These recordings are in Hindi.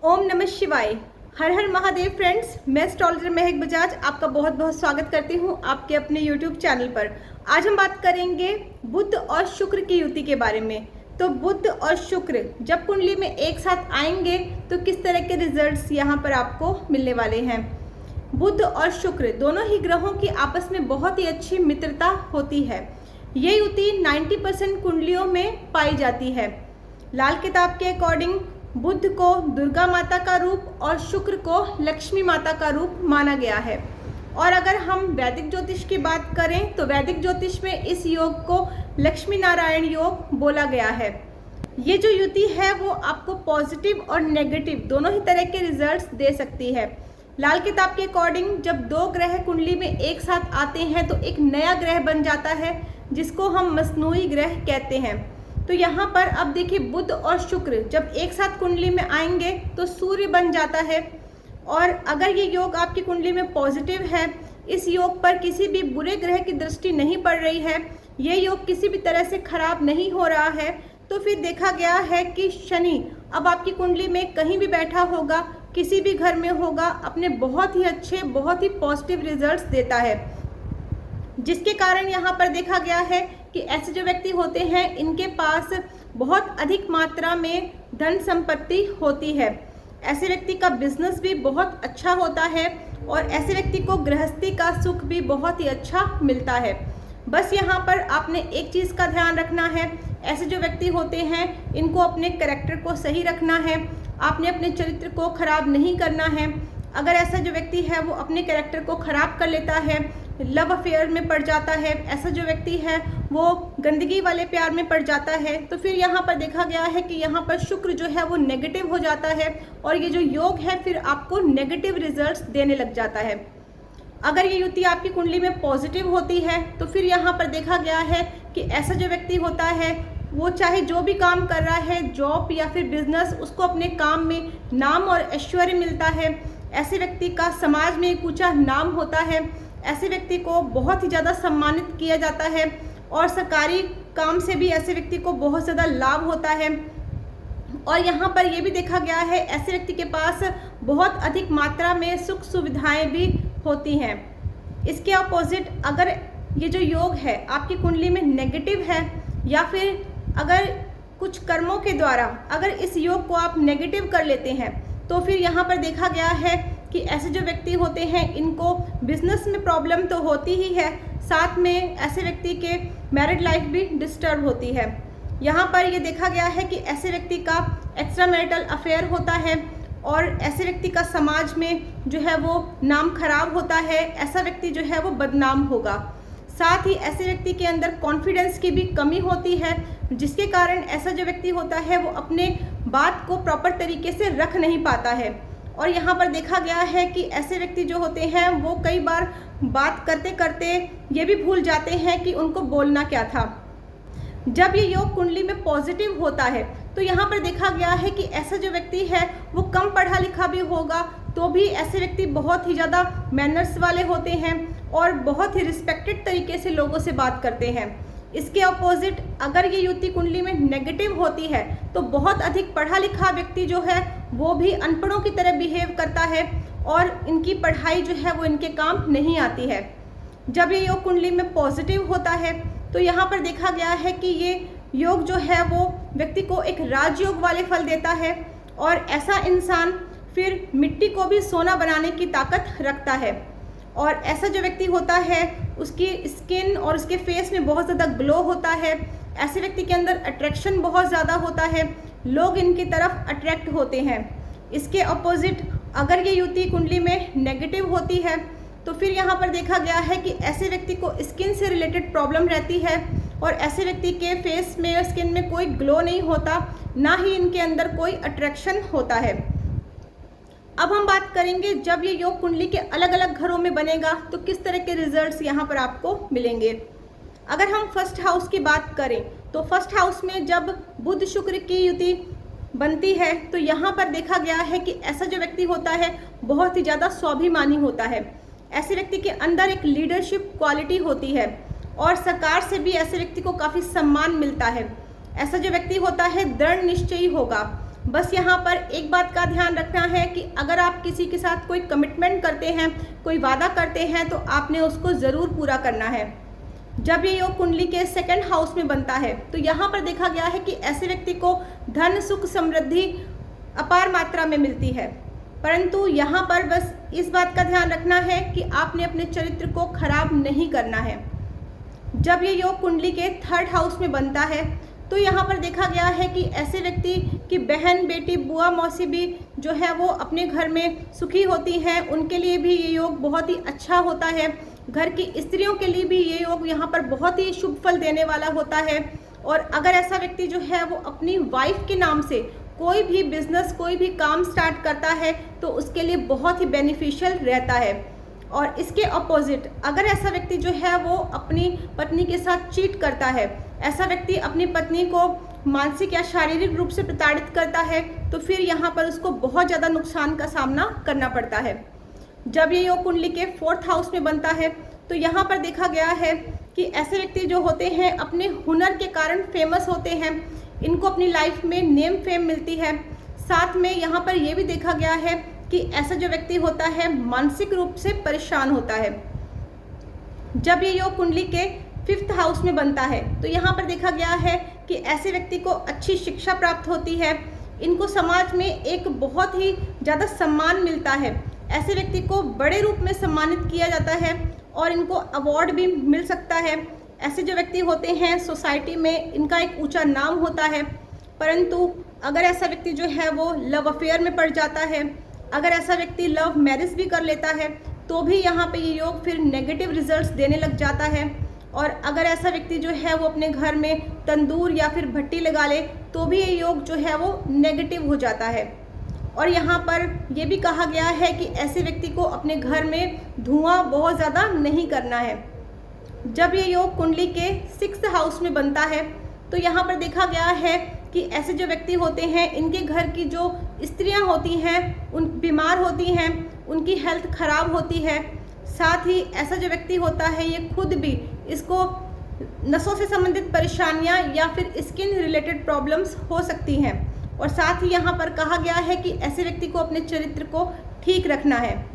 ओम नमः शिवाय। हर हर महादेव फ्रेंड्स, मैं एस्ट्रोलॉजर महक बजाज आपका बहुत बहुत स्वागत करती हूं आपके अपने यूट्यूब चैनल पर। आज हम बात करेंगे बुध और शुक्र की युति के बारे में। तो बुध और शुक्र जब कुंडली में एक साथ आएंगे तो किस तरह के रिजल्ट्स यहां पर आपको मिलने वाले हैं। बुध और शुक्र दोनों ही ग्रहों की आपस में बहुत ही अच्छी मित्रता होती है। ये युति 90% कुंडलियों में पाई जाती है। लाल किताब के अकॉर्डिंग बुध को दुर्गा माता का रूप और शुक्र को लक्ष्मी माता का रूप माना गया है। और अगर हम वैदिक ज्योतिष की बात करें तो वैदिक ज्योतिष में इस योग को लक्ष्मी नारायण योग बोला गया है। ये जो युति है वो आपको पॉजिटिव और नेगेटिव दोनों ही तरह के रिजल्ट्स दे सकती है। लाल किताब के अकॉर्डिंग जब दो ग्रह कुंडली में एक साथ आते हैं तो एक नया ग्रह बन जाता है जिसको हम मसनूई ग्रह कहते हैं। तो यहाँ पर अब देखिए बुध और शुक्र जब एक साथ कुंडली में आएंगे तो सूर्य बन जाता है। और अगर ये योग आपकी कुंडली में पॉजिटिव है, इस योग पर किसी भी बुरे ग्रह की दृष्टि नहीं पड़ रही है, ये योग किसी भी तरह से खराब नहीं हो रहा है, तो फिर देखा गया है कि शनि अब आपकी कुंडली में कहीं भी बैठा होगा, किसी भी घर में होगा, अपने बहुत ही अच्छे बहुत ही पॉजिटिव रिजल्ट्स देता है। जिसके कारण यहाँ पर देखा गया है कि ऐसे जो व्यक्ति होते हैं इनके पास बहुत अधिक मात्रा में धन संपत्ति होती है। ऐसे व्यक्ति का बिजनेस भी बहुत अच्छा होता है और ऐसे व्यक्ति को गृहस्थी का सुख भी बहुत ही अच्छा मिलता है। बस यहाँ पर आपने एक चीज़ का ध्यान रखना है, ऐसे जो व्यक्ति होते हैं इनको अपने कैरेक्टर को सही रखना है, आपने अपने चरित्र को खराब नहीं करना है। अगर ऐसा जो व्यक्ति है वो अपने कैरेक्टर को खराब कर लेता है, लव अफेयर में पड़ जाता है, ऐसा जो व्यक्ति है वो गंदगी वाले प्यार में पड़ जाता है, तो फिर यहाँ पर देखा गया है कि यहाँ पर शुक्र जो है वो नेगेटिव हो जाता है और ये जो योग है फिर आपको नेगेटिव रिजल्ट्स देने लग जाता है। अगर ये युति आपकी कुंडली में पॉजिटिव होती है तो फिर यहाँ पर देखा गया है कि ऐसा जो व्यक्ति होता है वो चाहे जो भी काम कर रहा है, जॉब या फिर बिजनेस, उसको अपने काम में नाम और ऐश्वर्य मिलता है। ऐसे व्यक्ति का समाज में एक ऊंचा नाम होता है, ऐसे व्यक्ति को बहुत ही ज़्यादा सम्मानित किया जाता है और सरकारी काम से भी ऐसे व्यक्ति को बहुत ज़्यादा लाभ होता है। और यहाँ पर यह भी देखा गया है ऐसे व्यक्ति के पास बहुत अधिक मात्रा में सुख सुविधाएं भी होती हैं। इसके अपोजिट अगर ये जो योग है आपकी कुंडली में नेगेटिव है या फिर अगर कुछ कर्मों के द्वारा अगर इस योग को आप नेगेटिव कर लेते हैं तो फिर यहाँ पर देखा गया है कि ऐसे जो व्यक्ति होते हैं इनको बिजनेस में प्रॉब्लम तो होती ही है, साथ में ऐसे व्यक्ति के मैरिड लाइफ भी डिस्टर्ब होती है। यहाँ पर ये देखा गया है कि ऐसे व्यक्ति का एक्स्ट्रा मैरिटल अफेयर होता है और ऐसे व्यक्ति का समाज में जो है वो नाम खराब होता है, ऐसा व्यक्ति जो है वो बदनाम होगा। साथ ही ऐसे व्यक्ति के अंदर कॉन्फिडेंस की भी कमी होती है, जिसके कारण ऐसा जो व्यक्ति होता है वो अपने बात को प्रॉपर तरीके से रख नहीं पाता है। और यहाँ पर देखा गया है कि ऐसे व्यक्ति जो होते हैं वो कई बार बात करते करते ये भी भूल जाते हैं कि उनको बोलना क्या था। जब ये योग कुंडली में पॉजिटिव होता है तो यहाँ पर देखा गया है कि ऐसा जो व्यक्ति है वो कम पढ़ा लिखा भी होगा तो भी ऐसे व्यक्ति बहुत ही ज़्यादा मैनर्स वाले होते हैं और बहुत ही रिस्पेक्टेड तरीके से लोगों से बात करते हैं। इसके अपोजिट अगर ये युति कुंडली में नेगेटिव होती है तो बहुत अधिक पढ़ा लिखा व्यक्ति जो है वो भी अनपढ़ों की तरह बिहेव करता है और इनकी पढ़ाई जो है वो इनके काम नहीं आती है। जब ये योग कुंडली में पॉजिटिव होता है तो यहाँ पर देखा गया है कि ये योग जो है वो व्यक्ति को एक राजयोग वाले फल देता है और ऐसा इंसान फिर मिट्टी को भी सोना बनाने की ताकत रखता है। और ऐसा जो व्यक्ति होता है उसकी स्किन और उसके फेस में बहुत ज़्यादा ग्लो होता है, ऐसे व्यक्ति के अंदर अट्रैक्शन बहुत ज़्यादा होता है, लोग इनकी तरफ अट्रैक्ट होते हैं। इसके अपोजिट अगर ये युति कुंडली में नेगेटिव होती है तो फिर यहाँ पर देखा गया है कि ऐसे व्यक्ति को स्किन से रिलेटेड प्रॉब्लम रहती है और ऐसे व्यक्ति के फेस में या स्किन में कोई ग्लो नहीं होता, ना ही इनके अंदर कोई अट्रैक्शन होता है। अब हम बात करेंगे जब ये योग कुंडली के अलग अलग घरों में बनेगा तो किस तरह के रिजल्ट्स यहाँ पर आपको मिलेंगे। अगर हम फर्स्ट हाउस की बात करें तो फर्स्ट हाउस में जब बुध शुक्र की युति बनती है तो यहाँ पर देखा गया है कि ऐसा जो व्यक्ति होता है बहुत ही ज़्यादा स्वाभिमानी होता है। ऐसे व्यक्ति के अंदर एक लीडरशिप क्वालिटी होती है और सरकार से भी ऐसे व्यक्ति को काफ़ी सम्मान मिलता है। ऐसा जो व्यक्ति होता है दृढ़ निश्चयी होगा, बस यहाँ पर एक बात का ध्यान रखना है कि अगर आप किसी के साथ कोई कमिटमेंट करते हैं, कोई वादा करते हैं, तो आपने उसको ज़रूर पूरा करना है। जब ये योग कुंडली के सेकंड हाउस में बनता है तो यहाँ पर देखा गया है कि ऐसे व्यक्ति को धन, सुख, समृद्धि अपार मात्रा में मिलती है। परंतु यहाँ पर बस इस बात का ध्यान रखना है कि आपने अपने चरित्र को खराब नहीं करना है। जब ये योग कुंडली के थर्ड हाउस में बनता है तो यहाँ पर देखा गया है कि ऐसे व्यक्ति की बहन, बेटी, बुआ, मौसी भी जो है वो अपने घर में सुखी होती हैं, उनके लिए भी ये योग बहुत ही अच्छा होता है। घर की स्त्रियों के लिए भी ये योग यहाँ पर बहुत ही शुभ फल देने वाला होता है। और अगर ऐसा व्यक्ति जो है वो अपनी वाइफ के नाम से कोई भी बिजनेस, कोई भी काम स्टार्ट करता है तो उसके लिए बहुत ही बेनिफिशियल रहता है। और इसके अपोजिट अगर ऐसा व्यक्ति जो है वो अपनी पत्नी के साथ चीट करता है, ऐसा व्यक्ति अपनी पत्नी को मानसिक या शारीरिक रूप से प्रताड़ित करता है, तो फिर यहाँ पर उसको बहुत ज़्यादा नुकसान का सामना करना पड़ता है। जब ये योग कुंडली के फोर्थ हाउस में बनता है तो यहाँ पर देखा गया है कि ऐसे व्यक्ति जो होते हैं अपने हुनर के कारण फेमस होते हैं, इनको अपनी लाइफ में नेम फेम मिलती है। साथ में यहाँ पर यह भी देखा गया है कि ऐसा जो व्यक्ति होता है मानसिक रूप से परेशान होता है। जब ये योग कुंडली के फिफ्थ हाउस में बनता है तो यहाँ पर देखा गया है कि ऐसे व्यक्ति को अच्छी शिक्षा प्राप्त होती है, इनको समाज में एक बहुत ही ज़्यादा सम्मान मिलता है, ऐसे व्यक्ति को बड़े रूप में सम्मानित किया जाता है और इनको अवार्ड भी मिल सकता है। ऐसे जो व्यक्ति होते हैं सोसाइटी में इनका एक ऊंचा नाम होता है। परंतु अगर ऐसा व्यक्ति जो है वो लव अफेयर में पड़ जाता है, अगर ऐसा व्यक्ति लव मैरिज भी कर लेता है तो भी यहाँ पे ये योग फिर नेगेटिव रिजल्ट्स देने लग जाता है। और अगर ऐसा व्यक्ति जो है वो अपने घर में तंदूर या फिर भट्टी लगा ले तो भी ये योग जो है वो नेगेटिव हो जाता है। और यहाँ पर यह भी कहा गया है कि ऐसे व्यक्ति को अपने घर में धुआं बहुत ज़्यादा नहीं करना है। जब ये योग कुंडली के सिक्स्थ हाउस में बनता है तो यहाँ पर देखा गया है कि ऐसे जो व्यक्ति होते हैं इनके घर की जो स्त्रियां होती हैं उन बीमार होती हैं, उनकी हेल्थ खराब होती है। साथ ही ऐसा जो व्यक्ति होता है ये खुद भी इसको नसों से संबंधित परेशानियां या फिर स्किन रिलेटेड प्रॉब्लम्स हो सकती हैं। और साथ ही यहाँ पर कहा गया है कि ऐसे व्यक्ति को अपने चरित्र को ठीक रखना है।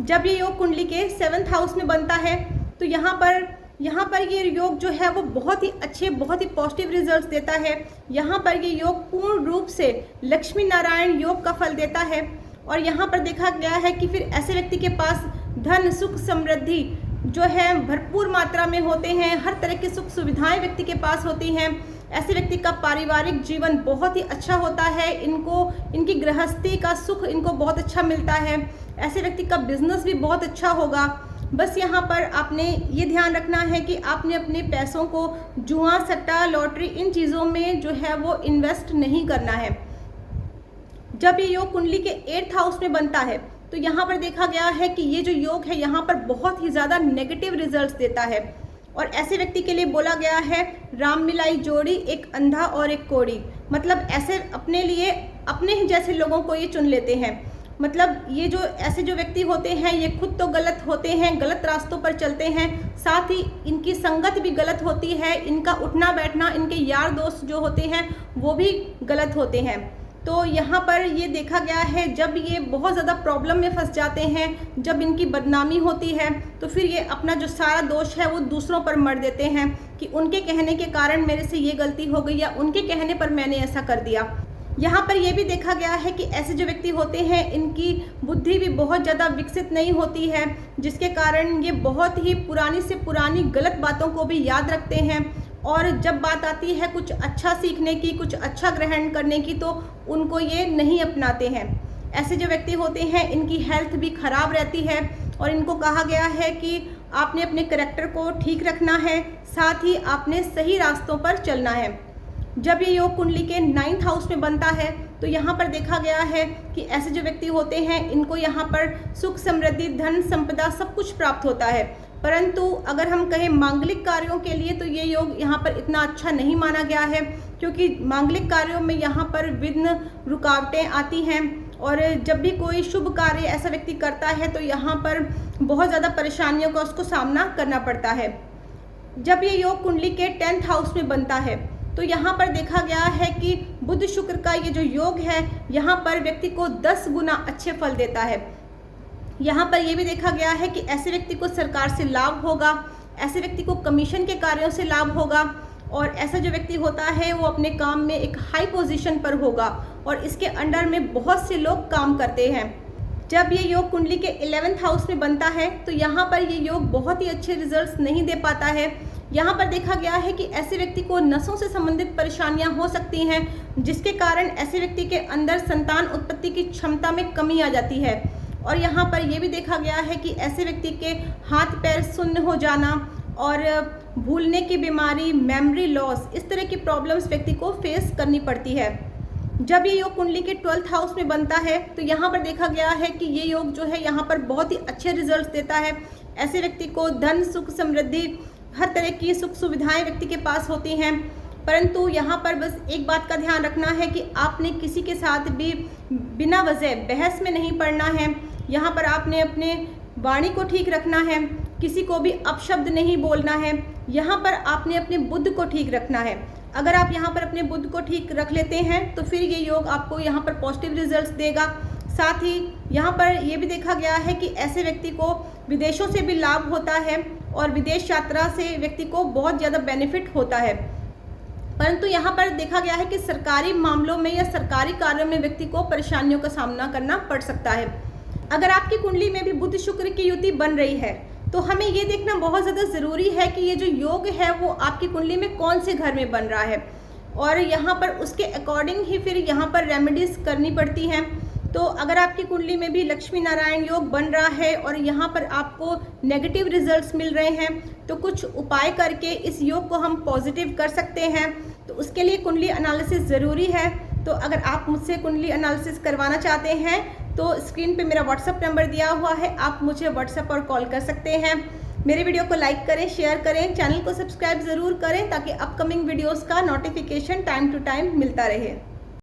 जब ये योग कुंडली के सेवंथ हाउस में बनता है तो यहाँ पर ये योग जो है वो बहुत ही अच्छे, बहुत ही पॉजिटिव रिजल्ट्स देता है। यहाँ पर ये योग पूर्ण रूप से लक्ष्मी नारायण योग का फल देता है। और यहाँ पर देखा गया है कि फिर ऐसे व्यक्ति के पास धन, सुख, समृद्धि जो है भरपूर मात्रा में होते हैं, हर तरह की सुख सुविधाएं व्यक्ति के पास होती हैं। ऐसे व्यक्ति का पारिवारिक जीवन बहुत ही अच्छा होता है, इनकी गृहस्थी का सुख इनको बहुत अच्छा मिलता है। ऐसे व्यक्ति का बिजनेस भी बहुत अच्छा होगा। बस यहाँ पर आपने ये ध्यान रखना है कि आपने अपने पैसों को जुआ, सट्टा, लॉटरी इन चीज़ों में जो है वो इन्वेस्ट नहीं करना है। जब ये योग कुंडली के 8th हाउस में बनता है तो यहाँ पर देखा गया है कि ये जो योग है यहाँ पर बहुत ही ज़्यादा नेगेटिव रिजल्ट्स देता है। और ऐसे व्यक्ति के लिए बोला गया है राम मिलाई जोड़ी, एक अंधा और एक कोड़ी। मतलब ऐसे अपने लिए अपने ही जैसे लोगों को ये चुन लेते हैं। मतलब ये जो ऐसे जो व्यक्ति होते हैं ये खुद तो गलत होते हैं, गलत रास्तों पर चलते हैं, साथ ही इनकी संगत भी गलत होती है, इनका उठना बैठना, इनके यार दोस्त जो होते हैं वो भी गलत होते हैं। तो यहाँ पर ये देखा गया है जब ये बहुत ज़्यादा प्रॉब्लम में फंस जाते हैं, जब इनकी बदनामी होती है तो फिर ये अपना जो सारा दोष है वो दूसरों पर मढ़ देते हैं कि उनके कहने के कारण मेरे से ये गलती हो गई या उनके कहने पर मैंने ऐसा कर दिया। यहाँ पर यह भी देखा गया है कि ऐसे जो व्यक्ति होते हैं इनकी बुद्धि भी बहुत ज़्यादा विकसित नहीं होती है, जिसके कारण ये बहुत ही पुरानी से पुरानी गलत बातों को भी याद रखते हैं। और जब बात आती है कुछ अच्छा सीखने की, कुछ अच्छा ग्रहण करने की, तो उनको ये नहीं अपनाते हैं। ऐसे जो व्यक्ति होते हैं इनकी हेल्थ भी खराब रहती है और इनको कहा गया है कि आपने अपने कैरेक्टर को ठीक रखना है, साथ ही आपने सही रास्तों पर चलना है। जब ये योग कुंडली के 9th हाउस में बनता है तो यहाँ पर देखा गया है कि ऐसे जो व्यक्ति होते हैं इनको यहाँ पर सुख, समृद्धि, धन, संपदा सब कुछ प्राप्त होता है। परंतु अगर हम कहें मांगलिक कार्यों के लिए तो ये योग यहाँ पर इतना अच्छा नहीं माना गया है, क्योंकि मांगलिक कार्यों में यहाँ पर विघ्न, रुकावटें आती हैं। और जब भी कोई शुभ कार्य ऐसा व्यक्ति करता है तो यहाँ पर बहुत ज़्यादा परेशानियों का उसको सामना करना पड़ता है। जब ये योग कुंडली के 10th हाउस में बनता है तो यहाँ पर देखा गया है कि बुध शुक्र का ये जो योग है यहाँ पर व्यक्ति को 10 गुना अच्छे फल देता है। यहाँ पर ये भी देखा गया है कि ऐसे व्यक्ति को सरकार से लाभ होगा, ऐसे व्यक्ति को कमीशन के कार्यों से लाभ होगा और ऐसा जो व्यक्ति होता है वो अपने काम में एक हाई पोजीशन पर होगा और इसके अंडर में बहुत से लोग काम करते हैं। जब ये योग कुंडली के 11th हाउस में बनता है तो यहाँ पर ये योग बहुत ही अच्छे रिजल्ट्स नहीं दे पाता है। यहाँ पर देखा गया है कि ऐसे व्यक्ति को नसों से संबंधित परेशानियां हो सकती हैं, जिसके कारण ऐसे व्यक्ति के अंदर संतान उत्पत्ति की क्षमता में कमी आ जाती है। और यहाँ पर यह भी देखा गया है कि ऐसे व्यक्ति के हाथ पैर सुन्न हो जाना और भूलने की बीमारी, मेमोरी लॉस, इस तरह की प्रॉब्लम्स व्यक्ति को फेस करनी पड़ती है। जब ये योग कुंडली के 12th हाउस में बनता है तो यहाँ पर देखा गया है कि ये योग जो है यहाँ पर बहुत ही अच्छे रिजल्ट्स देता है। ऐसे व्यक्ति को धन, सुख, समृद्धि, हर तरह की सुख सुविधाएं व्यक्ति के पास होती हैं। परंतु यहाँ पर बस एक बात का ध्यान रखना है कि आपने किसी के साथ भी बिना वजह बहस में नहीं पड़ना है। यहाँ पर आपने अपने वाणी को ठीक रखना है, किसी को भी अपशब्द नहीं बोलना है। यहाँ पर आपने अपने बुद्ध को ठीक रखना है। अगर आप यहाँ पर अपने बुद्ध को ठीक रख लेते हैं तो फिर ये योग आपको यहाँ पर पॉजिटिव रिजल्ट्स देगा। साथ ही यहाँ पर ये भी देखा गया है कि ऐसे व्यक्ति को विदेशों से भी लाभ होता है और विदेश यात्रा से व्यक्ति को बहुत ज़्यादा बेनिफिट होता है। परंतु यहाँ पर देखा गया है कि सरकारी मामलों में या सरकारी कार्यों में व्यक्ति को परेशानियों का सामना करना पड़ सकता है। अगर आपकी कुंडली में भी बुध शुक्र की युति बन रही है तो हमें ये देखना बहुत ज़्यादा ज़रूरी है कि ये जो योग है वो आपकी कुंडली में कौन से घर में बन रहा है और यहाँ पर उसके अकॉर्डिंग ही फिर यहाँ पर रेमेडीज करनी पड़ती हैं। तो अगर आपकी कुंडली में भी लक्ष्मी नारायण योग बन रहा है और यहाँ पर आपको नेगेटिव रिजल्ट्स मिल रहे हैं तो कुछ उपाय करके इस योग को हम पॉजिटिव कर सकते हैं। तो उसके लिए कुंडली एनालिसिस ज़रूरी है। तो अगर आप मुझसे कुंडली एनालिसिस करवाना चाहते हैं तो स्क्रीन पे मेरा व्हाट्सअप नंबर दिया हुआ है, आप मुझे व्हाट्सअप और कॉल कर सकते हैं। मेरे वीडियो को लाइक करें, शेयर करें, चैनल को सब्सक्राइब ज़रूर करें ताकि अपकमिंग वीडियोस का नोटिफिकेशन टाइम टू टाइम मिलता रहे।